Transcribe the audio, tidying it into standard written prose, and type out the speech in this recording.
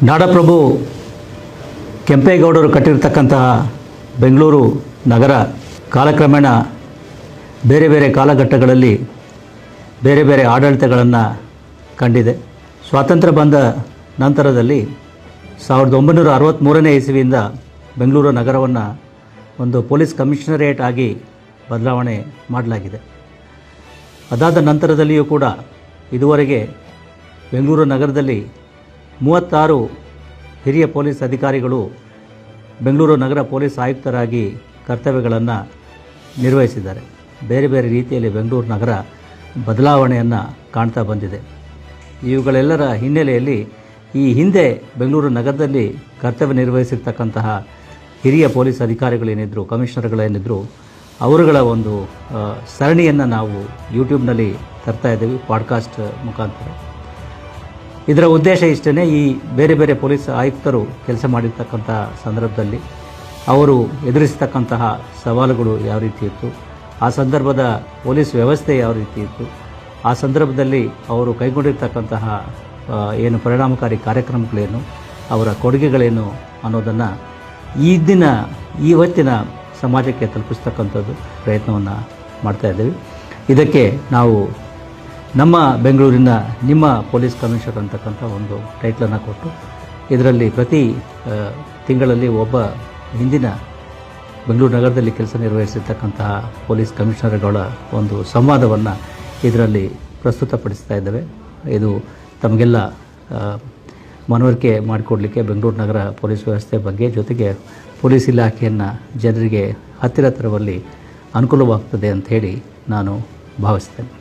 ನಾಡಪ್ರಭು ಕೆಂಪೇಗೌಡರು ಕಟ್ಟಿರ್ತಕ್ಕಂತಹ ಬೆಂಗಳೂರು ನಗರ ಕಾಲಕ್ರಮೇಣ ಬೇರೆ ಬೇರೆ ಕಾಲಘಟ್ಟಗಳಲ್ಲಿ ಬೇರೆ ಬೇರೆ ಆಡಳಿತಗಳನ್ನು ಕಂಡಿದೆ. ಸ್ವಾತಂತ್ರ್ಯ ಬಂದ ನಂತರದಲ್ಲಿ 1963ನೇ ಇಸವಿಯಿಂದ ಬೆಂಗಳೂರು ನಗರವನ್ನು ಒಂದು ಪೊಲೀಸ್ ಕಮಿಷನರೇಟ್ ಆಗಿ ಬದಲಾವಣೆ ಮಾಡಲಾಗಿದೆ. ಅದಾದ ನಂತರದಲ್ಲಿಯೂ ಕೂಡ ಇದುವರೆಗೆ ಬೆಂಗಳೂರು ನಗರದಲ್ಲಿ 36 ಹಿರಿಯ ಪೊಲೀಸ್ ಅಧಿಕಾರಿಗಳು ಬೆಂಗಳೂರು ನಗರ ಪೊಲೀಸ್ ಆಯುಕ್ತರಾಗಿ ಕರ್ತವ್ಯಗಳನ್ನು ನಿರ್ವಹಿಸಿದ್ದಾರೆ. ಬೇರೆ ಬೇರೆ ರೀತಿಯಲ್ಲಿ ಬೆಂಗಳೂರು ನಗರ ಬದಲಾವಣೆಯನ್ನು ಕಾಣ್ತಾ ಬಂದಿದೆ. ಇವುಗಳೆಲ್ಲರ ಹಿನ್ನೆಲೆಯಲ್ಲಿ ಈ ಹಿಂದೆ ಬೆಂಗಳೂರು ನಗರದಲ್ಲಿ ಕರ್ತವ್ಯ ನಿರ್ವಹಿಸಿರ್ತಕ್ಕಂತಹ ಹಿರಿಯ ಪೊಲೀಸ್ ಅಧಿಕಾರಿಗಳೇನಿದ್ದರು, ಕಮಿಷನರ್ಗಳೇನಿದ್ದರು, ಅವರುಗಳ ಒಂದು ಸರಣಿಯನ್ನು ನಾವು ಯೂಟ್ಯೂಬ್ನಲ್ಲಿ ತರ್ತಾ ಇದ್ದೀವಿ ಪಾಡ್ಕಾಸ್ಟ್ ಮುಖಾಂತರ. ಇದರ ಉದ್ದೇಶ ಇಷ್ಟೇ, ಈ ಬೇರೆ ಬೇರೆ ಪೊಲೀಸ್ ಆಯುಕ್ತರು ಕೆಲಸ ಮಾಡಿರ್ತಕ್ಕಂಥ ಸಂದರ್ಭದಲ್ಲಿ ಅವರು ಎದುರಿಸ್ತಕ್ಕಂತಹ ಸವಾಲುಗಳು ಯಾವ ರೀತಿ ಇತ್ತು, ಆ ಸಂದರ್ಭದ ಪೊಲೀಸ್ ವ್ಯವಸ್ಥೆ ಯಾವ ರೀತಿ ಇತ್ತು, ಆ ಸಂದರ್ಭದಲ್ಲಿ ಅವರು ಕೈಗೊಂಡಿರ್ತಕ್ಕಂತಹ ಏನು ಪರಿಣಾಮಕಾರಿ ಕಾರ್ಯಕ್ರಮಗಳೇನು, ಅವರ ಕೊಡುಗೆಗಳೇನು ಅನ್ನೋದನ್ನು ಇವತ್ತಿನ ಸಮಾಜಕ್ಕೆ ತಲುಪಿಸ್ತಕ್ಕಂಥದ್ದು ಪ್ರಯತ್ನವನ್ನು ಮಾಡ್ತಾಯಿದ್ದೀವಿ. ಇದಕ್ಕೆ ನಾವು ನಮ್ಮ ಬೆಂಗಳೂರಿನ ನಿಮ್ಮ ಪೊಲೀಸ್ ಕಮಿಷನರ್ ಅಂತಕ್ಕಂಥ ಒಂದು ಟೈಟ್ಲನ್ನು ಕೊಟ್ಟು ಇದರಲ್ಲಿ ಪ್ರತಿ ತಿಂಗಳಲ್ಲಿ ಒಬ್ಬ ಹಿಂದಿನ ಬೆಂಗಳೂರು ನಗರದಲ್ಲಿ ಕೆಲಸ ನಿರ್ವಹಿಸಿರ್ತಕ್ಕಂತಹ ಪೊಲೀಸ್ ಕಮಿಷನರ್ಗಳ ಒಂದು ಸಂವಾದವನ್ನು ಇದರಲ್ಲಿ ಪ್ರಸ್ತುತಪಡಿಸ್ತಾ ಇದ್ದೇವೆ. ಇದು ತಮಗೆಲ್ಲ ಮನವರಿಕೆ ಮಾಡಿಕೊಡಲಿಕ್ಕೆ ಬೆಂಗಳೂರು ನಗರ ಪೊಲೀಸ್ ವ್ಯವಸ್ಥೆ ಬಗ್ಗೆ, ಜೊತೆಗೆ ಪೊಲೀಸ್ ಇಲಾಖೆಯನ್ನು ಜನರಿಗೆ ಹತ್ತಿರ ತರುವಲ್ಲಿ ಅನುಕೂಲವಾಗ್ತದೆ ಅಂತ ಹೇಳಿ ನಾನು ಭಾವಿಸ್ತೇನೆ.